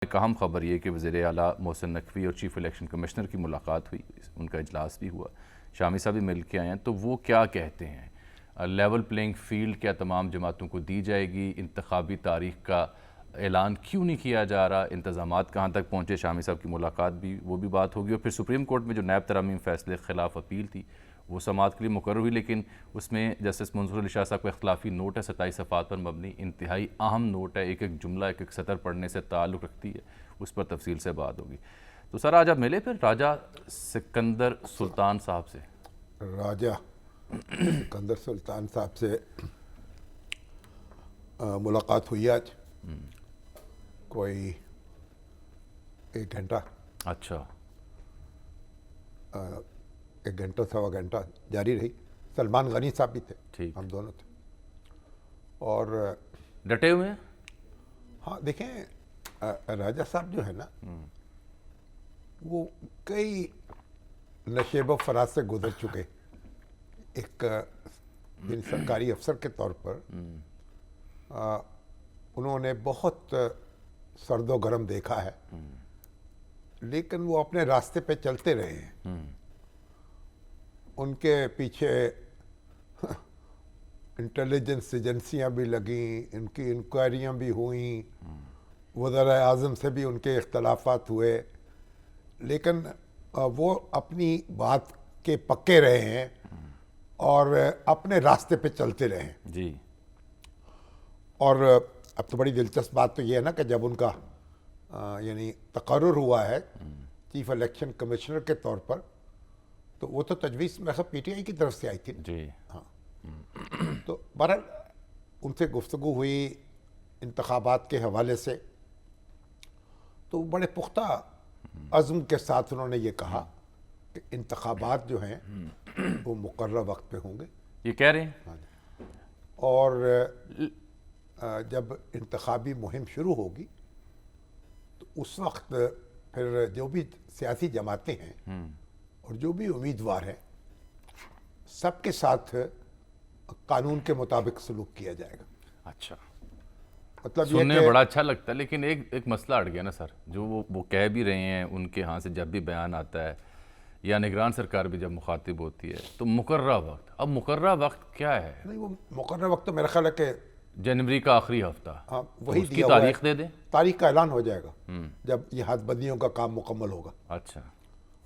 ایک اہم خبر یہ کہ وزیر اعلیٰ محسن نقوی اور چیف الیکشن کمشنر کی ملاقات ہوئی، ان کا اجلاس بھی ہوا، شامی صاحب بھی مل کے آئے ہیں، تو وہ کیا کہتے ہیں؟ لیول پلینگ فیلڈ کیا تمام جماعتوں کو دی جائے گی؟ انتخابی تاریخ کا اعلان کیوں نہیں کیا جا رہا؟ انتظامات کہاں تک پہنچے؟ شامی صاحب کی ملاقات بھی، وہ بھی بات ہوگی۔ اور پھر سپریم کورٹ میں جو نیب ترامیم فیصلے خلاف اپیل تھی وہ سماعت کے لیے مقرر ہوئی، لیکن اس میں جسٹس منظور علی شاہ صاحب کا اختلافی نوٹ ہے 27 صفحات پر مبنی، انتہائی اہم نوٹ ہے، ایک ایک جملہ ایک ایک سطر پڑھنے سے تعلق رکھتی ہے، اس پر تفصیل سے بات ہوگی۔ تو سر آج آپ ملے پھر راجہ سکندر سلطان صاحب سے؟ راجہ سکندر سلطان صاحب سے ملاقات ہوئی آج، کوئی 1 گھنٹہ، اچھا، 1 گھنٹہ سوا گھنٹہ جاری رہی۔ سلمان غنی صاحب بھی تھے، ٹھیک، ہم دونوں تھے۔ اور ڈٹے ہوئے ہیں؟ ہاں دیکھیں، راجہ صاحب جو ہے نا، وہ کئی نشیب و فراز سے گزر چکے۔ ایک سرکاری افسر کے طور پر انہوں نے بہت سرد و گرم دیکھا ہے، لیکن وہ اپنے راستے پہ چلتے رہے ہیں۔ ان کے پیچھے انٹیلیجنس ایجنسیاں بھی لگیں، ان کی انکوائریاں بھی ہوئیں، وزراء اعظم سے بھی ان کے اختلافات ہوئے، لیکن وہ اپنی بات کے پکے رہے ہیں اور اپنے راستے پہ چلتے رہے ہیں۔ جی، اور اب تو بڑی دلچسپ بات تو یہ ہے نا کہ جب ان کا یعنی تقرر ہوا ہے چیف الیکشن کمشنر کے طور پر، تو وہ تو تجویز میں خب پی ٹی آئی کی طرف سے آئی تھی۔ جی، ہاں، تو بہرحال ان سے گفتگو ہوئی انتخابات کے حوالے سے، تو بڑے پختہ عزم کے ساتھ انہوں نے یہ کہا کہ انتخابات جو ہیں وہ مقررہ وقت پہ ہوں گے، یہ کہہ رہے ہیں؟ اور جب انتخابی مہم شروع ہوگی تو اس وقت پھر جو بھی سیاسی جماعتیں ہیں اور جو بھی امیدوار ہیں، سب کے ساتھ قانون کے مطابق سلوک کیا جائے گا۔ اچھا، مطلب یہ سننے میں کہ بڑا اچھا لگتا ہے، لیکن ایک مسئلہ اڑ گیا نا سر، جو وہ کہہ بھی رہے ہیں، ان کے ہاں سے جب بھی بیان آتا ہے یا نگران سرکار بھی جب مخاطب ہوتی ہے تو مقررہ وقت، اب مقررہ وقت کیا ہے؟ نہیں، وہ مقررہ وقت تو میرا خیال ہے کہ جنوری کا آخری ہفتہ، ہاں تو وہی اس کی دیا ہوا ہے۔ تاریخ دے دیں۔ تاریخ کا اعلان ہو جائے گا جب یہ حد بندیوں کا کام مکمل ہوگا۔ اچھا،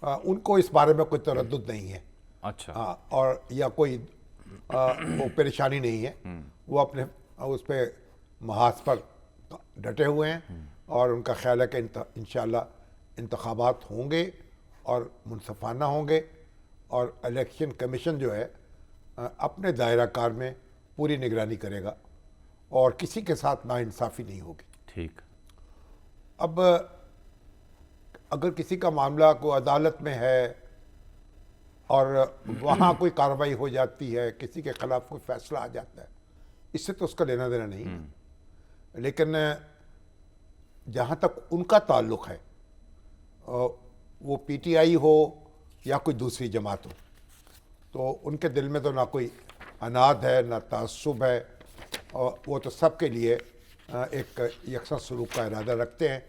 ان کو اس بارے میں کوئی تردد نہیں ہے، اچھا، اور یا کوئی وہ پریشانی نہیں ہے، وہ اپنے اس پہ محاذ پر ڈٹے ہوئے ہیں، اور ان کا خیال ہے کہ انشاءاللہ انتخابات ہوں گے اور منصفانہ ہوں گے، اور الیکشن کمیشن جو ہے اپنے دائرہ کار میں پوری نگرانی کرے گا اور کسی کے ساتھ ناانصافی نہیں ہوگی۔ ٹھیک، اب اگر کسی کا معاملہ کوئی عدالت میں ہے اور وہاں کوئی کارروائی ہو جاتی ہے، کسی کے خلاف کوئی فیصلہ آ جاتا ہے، اس سے تو اس کا لینا دینا نہیں ہے۔ لیکن جہاں تک ان کا تعلق ہے، وہ پی ٹی آئی ہو یا کوئی دوسری جماعت ہو، تو ان کے دل میں تو نہ کوئی اناد ہے نہ تعصب ہے، اور وہ تو سب کے لیے ایک یکساں سلوک کا ارادہ رکھتے ہیں۔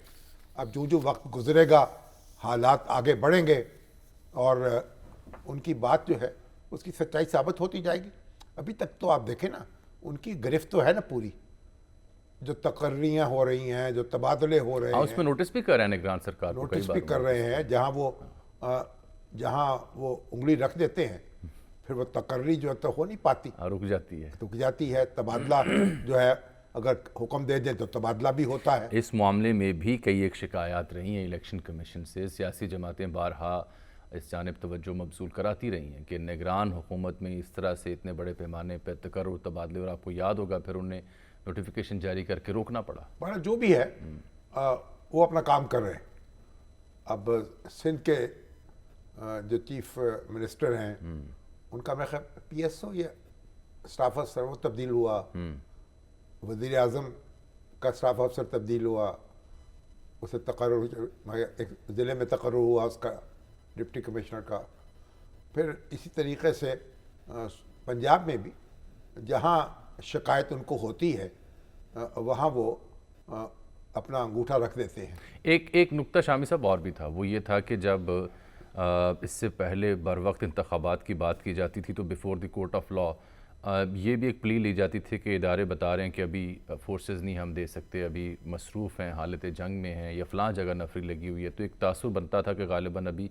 اب جو وقت گزرے گا، حالات آگے بڑھیں گے اور ان کی بات جو ہے اس کی سچائی ثابت ہوتی جائے گی۔ ابھی تک تو آپ دیکھیں نا، ان کی گرفت تو ہے نا پوری، جو تقرریاں ہو رہی ہیں، جو تبادلے ہو رہے ہاں اس ہیں، پہ نوٹس بھی کر رہے ہیں نگران سرکار کو، کئی نوٹس بار بھی کر رہے ہیں، جہاں وہ انگلی رکھ دیتے ہیں پھر وہ تقرری جو ہے تو ہو نہیں پاتی، رک جاتی ہے۔ رک جاتی ہے۔ تبادلہ جو ہے اگر حکم دے دیں تو تبادلہ بھی ہوتا ہے۔ اس معاملے میں بھی کئی ایک شکایات رہی ہیں الیکشن کمیشن سے، سیاسی جماعتیں بارہا اس جانب توجہ مبذول کراتی رہی ہیں کہ نگران حکومت میں اس طرح سے اتنے بڑے پیمانے پہ تقرر تبادلے، اور آپ کو یاد ہوگا پھر انہیں نوٹیفیکیشن جاری کر کے روکنا پڑا۔ بڑا جو بھی ہے وہ اپنا کام کر رہے ہیں۔ اب سندھ کے جو چیف منسٹر ہیں، ان کا میں خیال پی ایس او یا اسٹاف افسر وہ تبدیل ہوا، وزیر اعظم کا اسٹاف افسر تبدیل ہوا، اسے تقرر ایک ضلع میں تقرر ہوا اس کا ڈپٹی کمشنر کا۔ پھر اسی طریقے سے پنجاب میں بھی جہاں شکایت ان کو ہوتی ہے وہاں وہ اپنا انگوٹھا رکھ دیتے ہیں. ایک نکتہ شامی صاحب اور بھی تھا، وہ یہ تھا کہ جب اس سے پہلے بر وقت انتخابات کی بات کی جاتی تھی تو before the court of law یہ بھی ایک پلی لی جاتی تھی کہ ادارے بتا رہے ہیں کہ ابھی فورسز نہیں ہم دے سکتے، ابھی مصروف ہیں، حالت جنگ میں ہیں، یا فلاں جگہ نفری لگی ہوئی ہے، تو ایک تاثر بنتا تھا کہ غالباً ابھی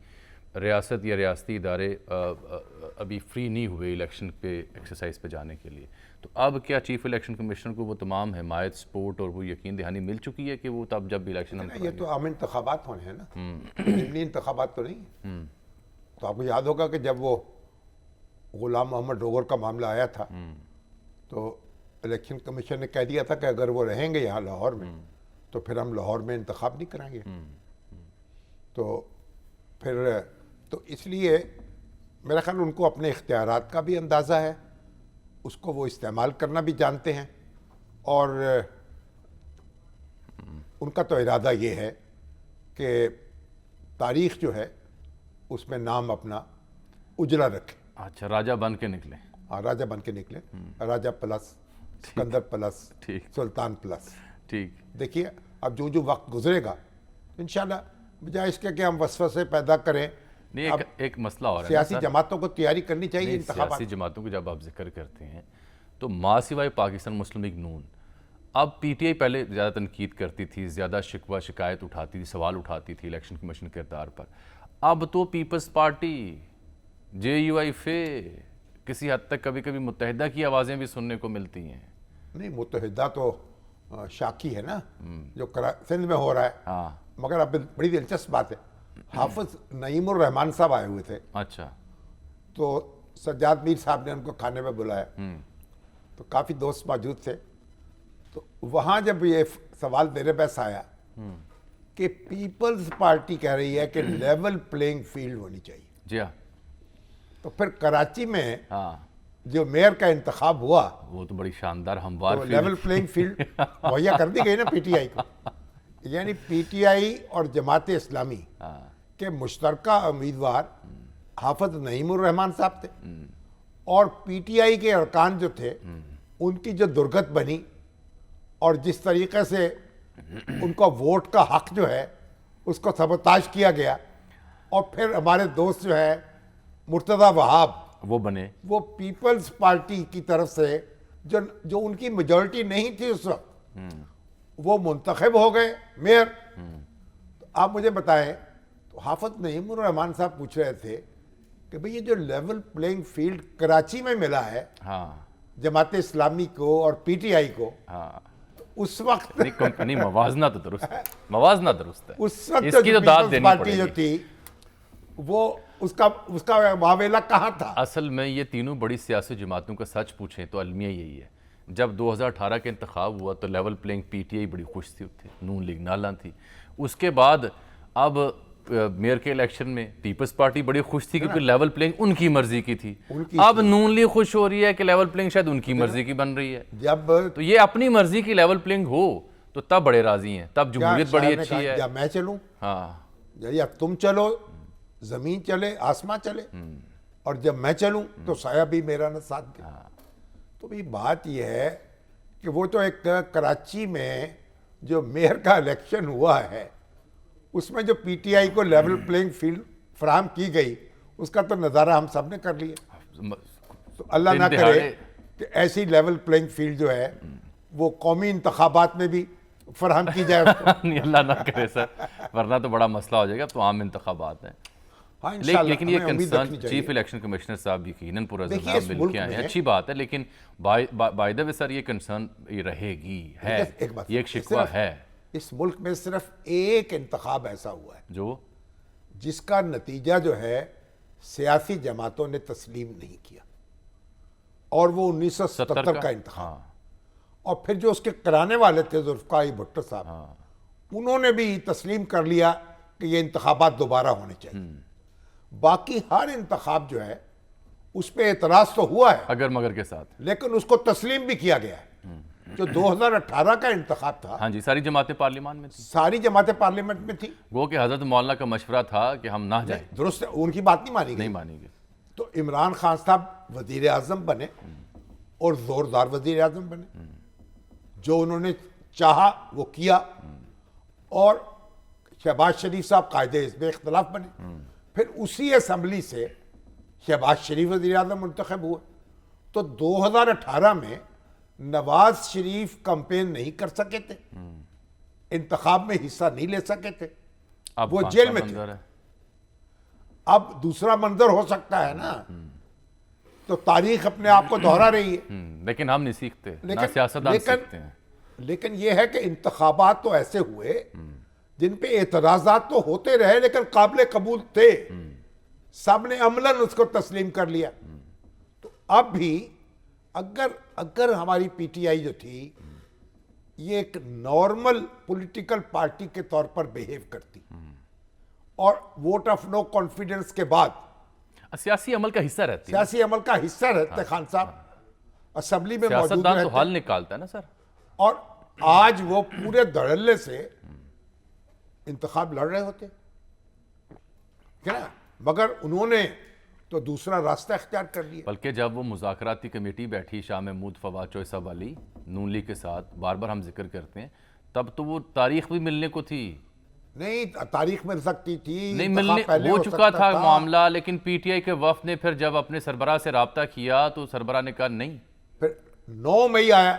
ریاست یا ریاستی ادارے ابھی فری نہیں ہوئے الیکشن پہ ایکسرسائز پہ جانے کے لیے. تو اب کیا چیف الیکشن کمشنر کو وہ تمام حمایت، سپورٹ اور وہ یقین دہانی مل چکی ہے کہ وہ تب جب بھی الیکشن ہم یہ تو عام انتخابات ہونے ہیں نا، ضمنی انتخابات تو نہیں. تو آپ کو یاد ہوگا کہ جب وہ غلام محمد ڈوگر کا معاملہ آیا تھا تو الیکشن کمیشن نے کہہ دیا تھا کہ اگر وہ رہیں گے یہاں لاہور میں تو پھر ہم لاہور میں انتخاب نہیں کرائیں گے. تو پھر تو اس لیے میرا خیال ان کو اپنے اختیارات کا بھی اندازہ ہے، اس کو وہ استعمال کرنا بھی جانتے ہیں، اور ان کا تو ارادہ یہ ہے کہ تاریخ جو ہے اس میں نام اپنا اجلا رکھے. اچھا، راجہ بن کے نکلیں. راجہ بن کے نکلے، راجہ پلس سکندر پلس ٹھیک، سلطان پلس. ٹھیک. دیکھیے اب جو وقت گزرے گا انشاءاللہ بجائے اس کے کہ ہم وسوسے پیدا کریں. نہیں، ایک مسئلہ اور ہے، سیاسی جماعتوں کو تیاری کرنی چاہیے انتخابات. سیاسی جماعتوں کو جب آپ ذکر کرتے ہیں تو ماں سوائے پاکستان مسلم لیگ نون، اب پی ٹی آئی پہلے زیادہ تنقید کرتی تھی، زیادہ شکوہ شکایت اٹھاتی تھی، سوال اٹھاتی تھی الیکشن کمیشن کے کردار پر. اب تو پیپلز پارٹی، جے یو آئی فے، کسی حد تک کبھی کبھی متحدہ کی آوازیں بھی سننے کو ملتی ہیں. نہیں، متحدہ تو شاکی ہے نا جو سندھ میں ہو رہا ہے. ہاں، مگر اب بڑی دلچسپ بات ہے، حافظ نعیم الرحمان صاحب آئے ہوئے تھے اچھا، تو سجاد میر صاحب نے ان کو کھانے میں بلایا تو کافی دوست موجود تھے. تو وہاں جب یہ سوال میرے پاس آیا کہ پیپلز پارٹی کہہ رہی ہے کہ لیول پلینگ فیلڈ ہونی چاہیے، جی ہاں، تو پھر کراچی میں ہاں، جو میئر کا انتخاب ہوا وہ تو بڑی شاندار ہموار تو لیول پلینگ فیلڈ مہیا کر دی گئی نا پی ٹی آئی کو. یعنی پی ٹی آئی اور جماعت اسلامی کے مشترکہ امیدوار حافظ نعیم الرحمان صاحب تھے، اور پی ٹی آئی کے ارکان جو تھے ان کی جو درگت بنی اور جس طریقے سے ان کا ووٹ کا حق جو ہے اس کو سبوتاژ کیا گیا، اور پھر ہمارے دوست جو ہے مرتضیٰ وہاب وہ بنے، وہ پیپلز پارٹی کی طرف سے جو ان کی میجورٹی نہیں تھی اس وقت وہ منتخب ہو گئے میئر. تو آپ مجھے بتائیں، تو حافظ نعیم الرحمان صاحب پوچھ رہے تھے کہ بھئی یہ جو لیول پلینگ فیلڈ کراچی میں ملا ہے ہاں جماعت اسلامی کو اور پی ٹی آئی کو، ہاں، اس وقت نہیں موازنہ تو درست ہے، موازنہ درست ہے، اس وقت اس کی تو داد دینی پارٹی پڑے جو گی. تھی وہ اس کا معاویلہ کہاں تھا؟ اصل میں یہ تینوں بڑی سیاسی جماعتوں کا سچ پوچھیں تو المیہ یہی ہے. جب 2018 کا انتخاب ہوا تو level playing P T I بڑی خوش تھی، نون لیگ نالاں تھی. اس کے بعد اب میئر کے الیکشن میں پیپلز پارٹی بڑی خوش تھی کیونکہ لیول پلینگ ان کی مرضی کی تھی. اب نون لیگ خوش ہو رہی ہے کہ لیول پلینگ شاید ان کی مرضی کی بن رہی ہے. جب تو یہ اپنی مرضی کی لیول پلینگ ہو تو تب بڑے راضی ہیں، تب جمہوریت بڑی اچھی ہے. یا میں چلوں، ہاں، یا تم چلو، زمین چلے آسمان چلے، اور جب میں چلوں تو سایہ بھی میرا نہ ساتھ دے. تو بھی بات یہ ہے کہ وہ تو ایک کراچی میں جو میئر کا الیکشن ہوا ہے اس میں جو پی ٹی آئی کو لیول پلینگ فیلڈ فراہم کی گئی اس کا تو نظارہ ہم سب نے کر لیا. تو اللہ نہ کرے کہ ایسی لیول پلینگ فیلڈ جو ہے وہ قومی انتخابات میں بھی فراہم کی جائے. نہیں، اللہ نہ کرے سر، ورنہ تو بڑا مسئلہ ہو جائے گا. تو عام انتخابات ہیں، لیکن یہ کنسرن چیف الیکشن کمشنر صاحب یقیناً پرعزم مل کے آئے ہیں، اچھی بات ہے. لیکن بائی دا وے سر یہ کنسرن رہے گی، ہے، یہ ایک شکوہ ہے. اس ملک میں صرف ایک انتخاب ایسا ہوا ہے جو جس کا نتیجہ جو ہے سیاسی جماعتوں نے تسلیم نہیں کیا، اور وہ 1977 کا انتخاب. اور پھر جو اس کے کرانے والے تھے ذوالفقار بھٹو صاحب، انہوں نے بھی تسلیم کر لیا کہ یہ انتخابات دوبارہ ہونے چاہیے. باقی ہر انتخاب جو ہے اس پہ اعتراض تو ہوا ہے اگر مگر کے ساتھ، لیکن اس کو تسلیم بھی کیا گیا ہے. جو 2018 کا انتخاب تھا، ہاں جی، ساری جماعتیں پارلیمان میں تھیں، ساری جماعتیں پارلیمنٹ میں تھیں. وہ کہ حضرت مولانا کا مشورہ تھا کہ ہم نہ جائیں، درست ہے، ان کی بات نہیں مانی نہیں گئی. مانیں گے. تو عمران خان صاحب وزیر اعظم بنے اور زوردار وزیر اعظم بنے. جو انہوں نے چاہا وہ کیا، اور شہباز شریف صاحب قائد حزب اختلاف بنے. پھر اسی اسمبلی سے شہباز شریف وزیر اعظم منتخب ہوئے. تو 2018 میں نواز شریف کمپین نہیں کر سکے تھے, انتخاب میں حصہ نہیں لے سکے تھے, وہ جیل میں تھے. اب دوسرا منظر ہو سکتا ہے نا, تو تاریخ اپنے آپ کو دہرا رہی ہے. لیکن ہم نہیں سیکھتے, نہ سیاستدان سیکھتے ہیں. لیکن یہ ہے کہ انتخابات تو ایسے ہوئے جن پہ اعتراضات تو ہوتے رہے لیکن قابل قبول تھے, سب نے عملاً اس کو تسلیم کر لیا. تو اب بھی اگر ہماری پی ٹی آئی جو تھی یہ ایک نارمل پولیٹیکل پارٹی کے طور پر بیہیو کرتی اور ووٹ آف نو کانفیڈنس کے بعد سیاسی عمل کا حصہ رہتی ہے, سیاسی عمل کا حصہ رہتے خان صاحب, اسمبلی میں موجود سیاستدان تو رہتے, حل نکالتا ہے نا سر. اور آج وہ پورے دھڑلے سے انتخاب لڑ رہے ہوتے نا, مگر انہوں نے تو دوسرا راستہ اختیار کر لیا. بلکہ جب وہ مذاکراتی کمیٹی بیٹھی شاہ محمود فواد چوئسہ والی نون لیگ کے ساتھ, بار بار ہم ذکر کرتے ہیں, تب تو وہ تاریخ بھی ملنے کو تھی. نہیں, تاریخ مل سکتی تھی, نہیں ملنے ہو چکا تھا معاملہ, لیکن پی ٹی آئی کے وفد نے پھر جب اپنے سربراہ سے رابطہ کیا تو سربراہ نے کہا نہیں. پھر 9 مئی آیا,